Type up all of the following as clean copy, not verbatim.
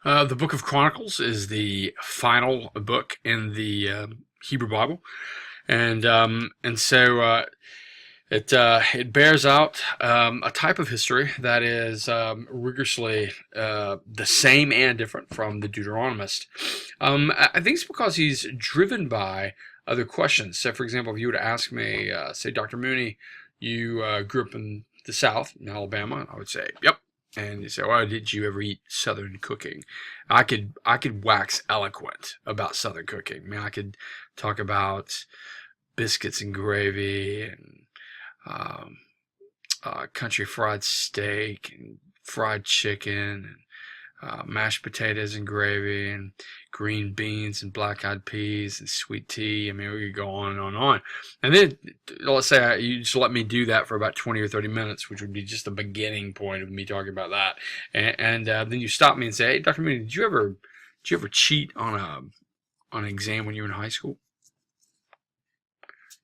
The book of Chronicles is the final book in the Hebrew Bible, and so it bears out a type of history that is rigorously the same and different from the Deuteronomist. I think it's because he's driven by other questions. So, for example, if you were to ask me, say, Dr. Mooney, you grew up in the South, in Alabama, I would say, yep. And you say, "Well, did you ever eat Southern cooking?" I could wax eloquent about Southern cooking. I mean, I could talk about biscuits and gravy and um, country fried steak and fried chicken and mashed potatoes and gravy and green beans and black-eyed peas and sweet tea. I mean, we could go on and on and on. And then let's say you just let me do that for about 20 or 30 minutes, which would be just the beginning point of me talking about that. And then you stop me and say, "Hey, Dr. Mooney, did you ever cheat on an exam when you were in high school?"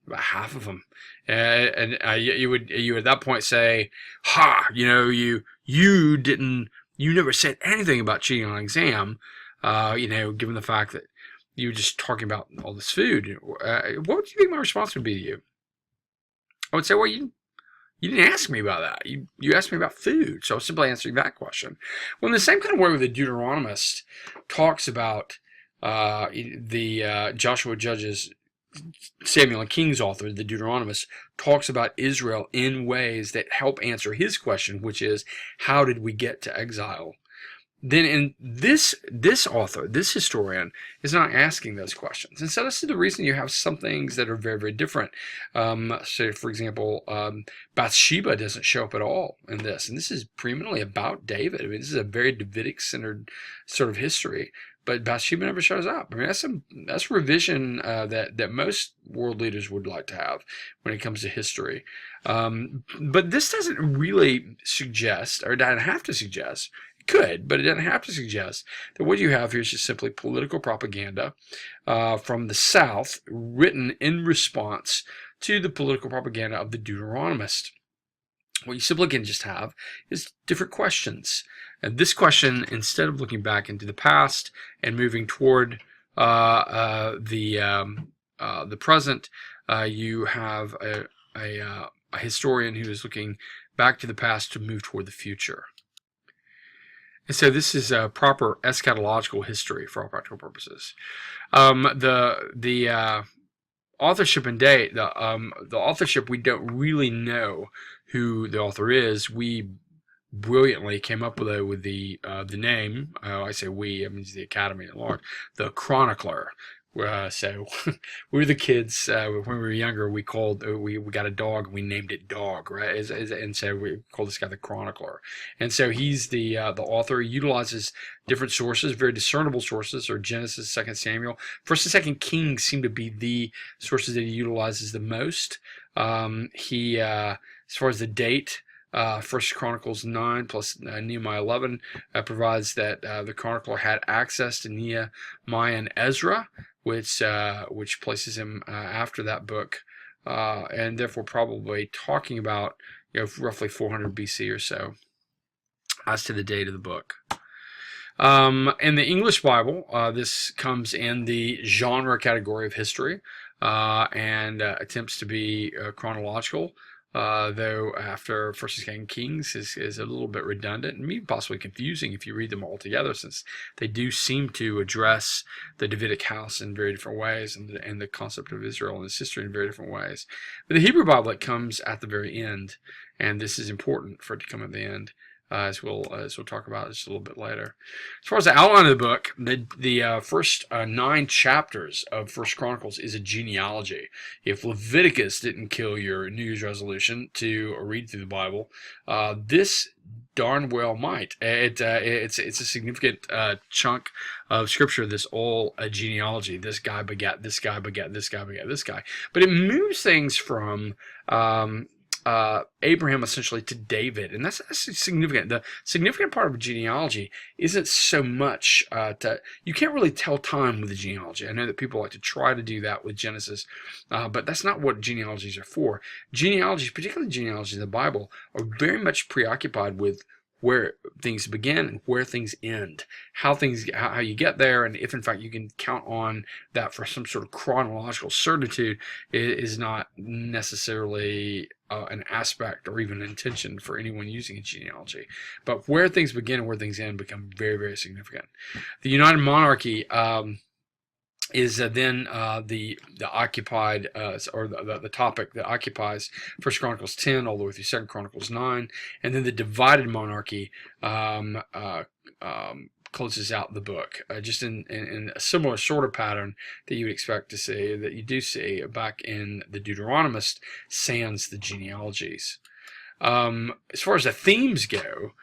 About half of them, and you at that point say, "Ha! You never said anything about cheating on an exam. Given the fact that you were just talking about all this food, what would you think my response would be to you?" I would say, "Well, you didn't ask me about that. You asked me about food, so I was simply answering that question." Well, in the same kind of way, with the Deuteronomist talks about the Joshua Judges, Samuel and King's author, the Deuteronomist, talks about Israel in ways that help answer his question, which is, how did we get to exile? Then in this author, this historian, is not asking those questions. And so this is the reason you have some things that are very, very different. So, for example, Bathsheba doesn't show up at all in this. And this is preeminently about David. I mean, this is a very Davidic-centered sort of history. But Bathsheba never shows up. I mean, that's revision that most world leaders would like to have when it comes to history. But this doesn't really suggest, or doesn't have to suggest, could, but it doesn't have to suggest that what you have here is just simply political propaganda from the South, written in response to the political propaganda of the Deuteronomist. What you simply can just have is different questions. And this question, instead of looking back into the past and moving toward the present, you have a historian who is looking back to the past to move toward the future. And so this is a proper eschatological history for all practical purposes. The authorship and date, the authorship, we don't really know who the author is. We brilliantly came up with the name. I say we, I mean the Academy at large, the chronicler. So we were the kids when we were younger. We got a dog and we named it Dog, right? And so we called this guy the chronicler. And so he's the author. He utilizes different sources, very discernible sources, or Genesis, 2 Samuel, 1st and 2nd Kings seem to be the sources that he utilizes the most. As far as the date, 1 Chronicles 9 plus Nehemiah 11 provides that the chronicler had access to Nehemiah and Ezra, which places him after that book, and therefore probably talking about roughly 400 BC or so as to the date of the book. In the English Bible, this comes in the genre category of history and attempts to be chronological. Though after 1st and 2nd Kings is a little bit redundant and maybe possibly confusing if you read them all together, since they do seem to address the Davidic house in very different ways and the concept of Israel and its history in very different ways. But the Hebrew Bible, it comes at the very end, and this is important for it to come at the end. As we'll talk about just a little bit later. As far as the outline of the book, the first 9 chapters of First Chronicles is a genealogy. If Leviticus didn't kill your New Year's resolution to read through the Bible, this darn well might. It's a significant chunk of Scripture. This all a genealogy. This guy begat this guy, begat this guy, begat this guy. But it moves things from Abraham essentially to David, and that's significant. The significant part of a genealogy isn't so much you can't really tell time with a genealogy. I know that people like to try to do that with Genesis, but that's not what genealogies are for. Genealogies, particularly genealogies in the Bible, are very much preoccupied with where things begin and where things end, how you get there, and if in fact you can count on that for some sort of chronological certitude is not necessarily an aspect or even an intention for anyone using a genealogy. But where things begin and where things end become very, very significant. The United Monarchy is then the occupied or the topic that occupies First Chronicles 10 all the way through Second Chronicles 9, and then the divided monarchy closes out the book, just in a similar sort of pattern that you would expect to see, that you do see back in the Deuteronomist sans the genealogies. As far as the themes go,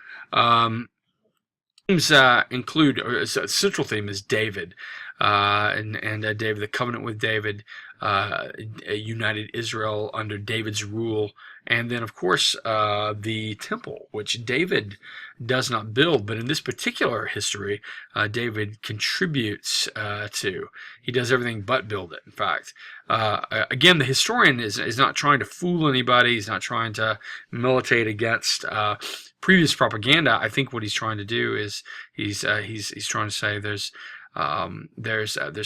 themes include, a central theme is David, and David, the covenant with David, a united Israel under David's rule, and then of course the temple, which David does not build, but in this particular history, David contributes to. He does everything but build it. In fact, again, the historian is not trying to fool anybody. He's not trying to militate against previous propaganda. I think what he's trying to do is he's trying to say there's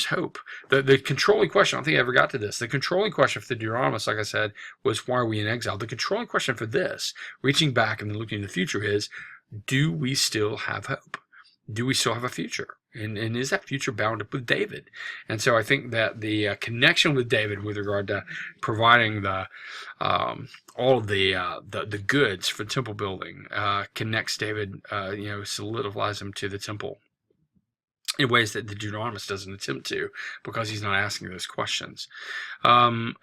hope. The controlling question, I don't think I ever got to this. The controlling question for the Deuteronomists, like I said, was why are we in exile? The controlling question for this, reaching back and then looking to the future, is do we still have hope? Do we still have a future? And is that future bound up with David? And so I think that the connection with David with regard to providing the all of the goods for temple building connects David, solidifies him to the temple in ways that the Deuteronomist doesn't attempt to, because he's not asking those questions. The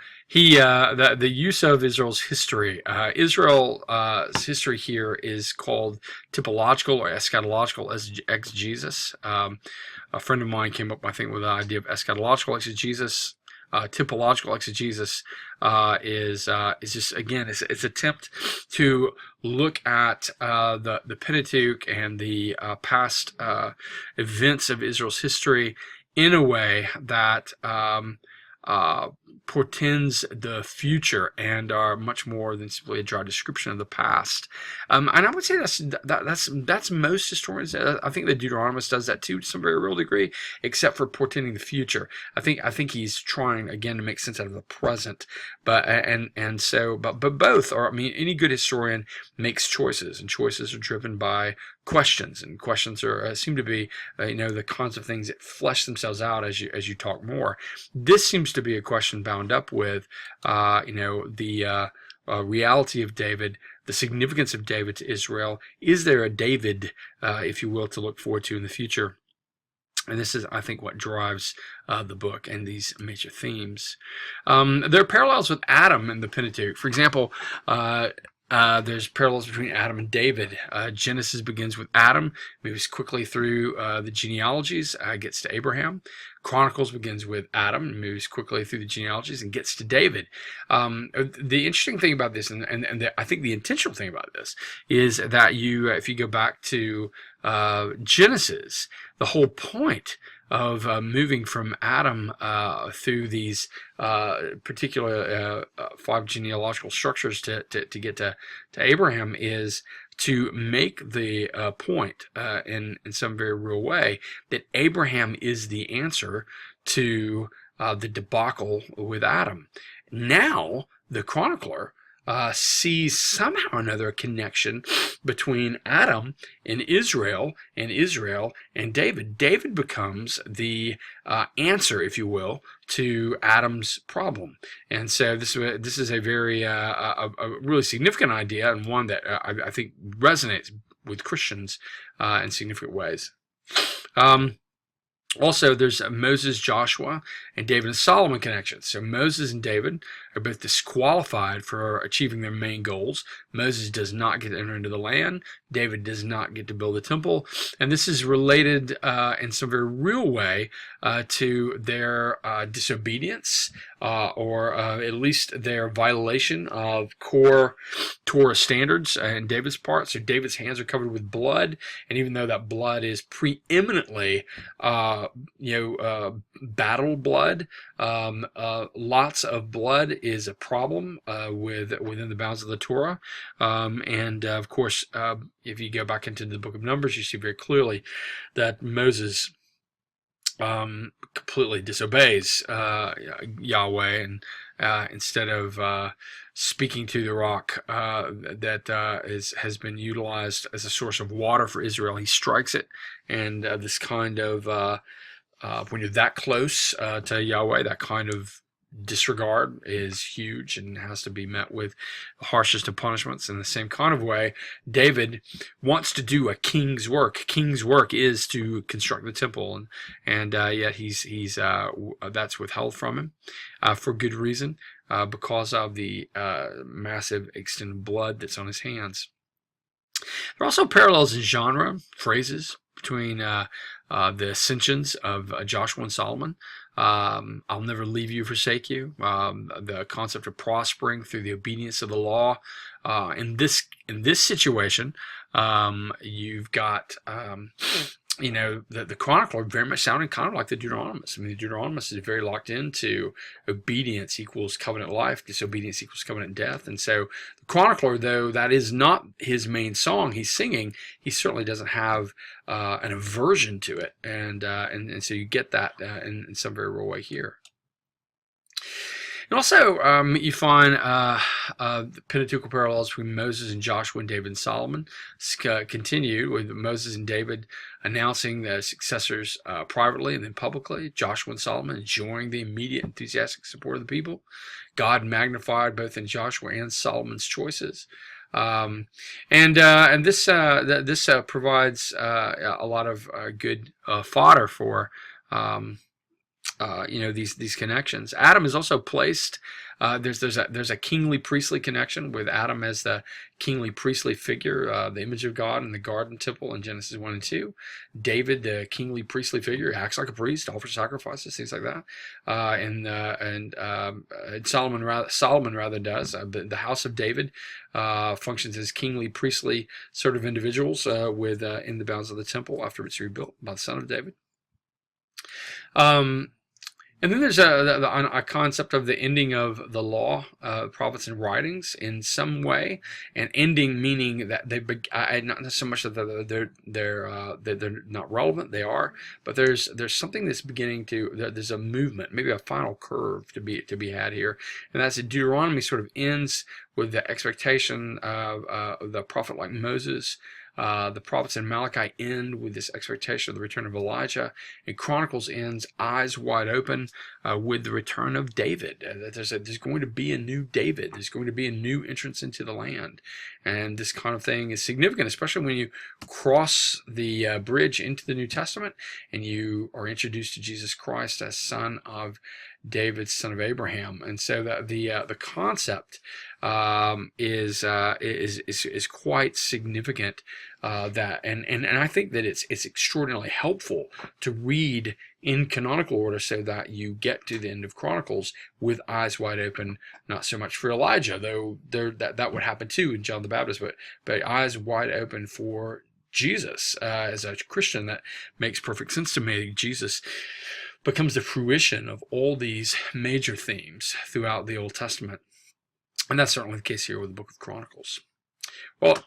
use of Israel's history. Israel's history here is called typological or eschatological exegesis. A friend of mine came up, I think, with the idea of eschatological exegesis. Typological exegesis is just, again, it's attempt to look at the Pentateuch and the past events of Israel's history in a way that portends the future and are much more than simply a dry description of the past. And I would say that's most historians. I think the Deuteronomist does that too, to some very real degree, except for portending the future. I think he's trying again to make sense out of the present. But both are. I mean, any good historian makes choices, and choices are driven by questions, and questions are seem to be the kinds of things that flesh themselves out as you talk more. This seems to be a question bound up with the reality of David, the significance of David to Israel. Is there a David, if you will, to look forward to in the future? And this is, I think, what drives the book and these major themes. There are parallels with Adam in the Pentateuch. For example, there's parallels between Adam and David. Genesis begins with Adam, moves quickly through the genealogies, gets to Abraham. Chronicles begins with Adam, moves quickly through the genealogies, and gets to David. The interesting thing about this, and I think the intentional thing about this, is that if you go back to Genesis, the whole point of moving from Adam through these particular 5 genealogical structures to get to Abraham is to make the point in some very real way that Abraham is the answer to the debacle with Adam. Now, the chronicler sees somehow or another a connection between Adam and Israel and David. David becomes the answer, if you will, to Adam's problem. And so this is a very a really significant idea, and one that I think resonates with Christians in significant ways. Also, there's Moses, Joshua, and David and Solomon connections. So Moses and David are both disqualified for achieving their main goals. Moses does not get to enter into the land. David does not get to build a temple. And this is related in some very real way to their disobedience or at least their violation of core Torah standards in David's part. So David's hands are covered with blood, and even though that blood is preeminently, battle blood, lots of blood is a problem within the bounds of the Torah, and of course, if you go back into the book of Numbers, you see very clearly that Moses completely disobeys Yahweh, and instead of speaking to the rock that has been utilized as a source of water for Israel, he strikes it, and this kind of when you're that close to Yahweh, that kind of disregard is huge and has to be met with the harshest of punishments. In the same kind of way, David wants to do a king's work. King's work is to construct the temple, and yet he's that's withheld from him for good reason, because of the massive extent of blood that's on his hands. There are also parallels in genre, phrases between the ascensions of Joshua and Solomon. I'll never leave you, forsake you. The concept of prospering through the obedience of the law. In this situation, you've got the chronicler very much sounding kind of like the Deuteronomist. I mean, the Deuteronomist is very locked into obedience equals covenant life, disobedience equals covenant death. And so the chronicler, though that is not his main song he's singing, he certainly doesn't have an aversion to it. And so you get that in some very real way here. And also, you find the Pentateuchal parallels between Moses and Joshua and David and Solomon continue with Moses and David announcing their successors privately and then publicly. Joshua and Solomon enjoying the immediate enthusiastic support of the people. God magnified both in Joshua and Solomon's choices. And this provides a lot of good fodder for these connections. Adam is also placed. There's a kingly priestly connection with Adam as the kingly priestly figure, the image of God in the garden temple in Genesis 1 and 2. David, the kingly priestly figure, acts like a priest, offers sacrifices, things like that. And Solomon rather does. The house of David functions as kingly priestly sort of individuals in the bounds of the temple after it's rebuilt by the son of David. And then there's a concept of the ending of the law, prophets, and writings in some way, and ending meaning that not so much that they're not relevant. They are, but there's something that's beginning to. There's a movement, maybe a final curve to be had here, and that's that Deuteronomy sort of ends with the expectation of the prophet like Moses. The prophets in Malachi end with this expectation of the return of Elijah, and Chronicles ends eyes wide open with the return of David. There's going to be a new David. There's going to be a new entrance into the land, and this kind of thing is significant, especially when you cross the bridge into the New Testament and you are introduced to Jesus Christ as son of David, son of Abraham. And so the concept is quite significant. And I think that it's extraordinarily helpful to read in canonical order so that you get to the end of Chronicles with eyes wide open. Not so much for Elijah, though that would happen too in John the Baptist, but eyes wide open for Jesus. As a Christian, that makes perfect sense to me. Jesus becomes the fruition of all these major themes throughout the Old Testament. And that's certainly the case here with the book of Chronicles. Well,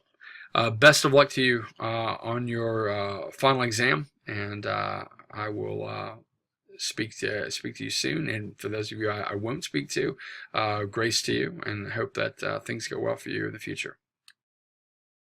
best of luck to you on your final exam, and I will speak to you soon. And for those of you I won't speak to, grace to you, and hope that things go well for you in the future.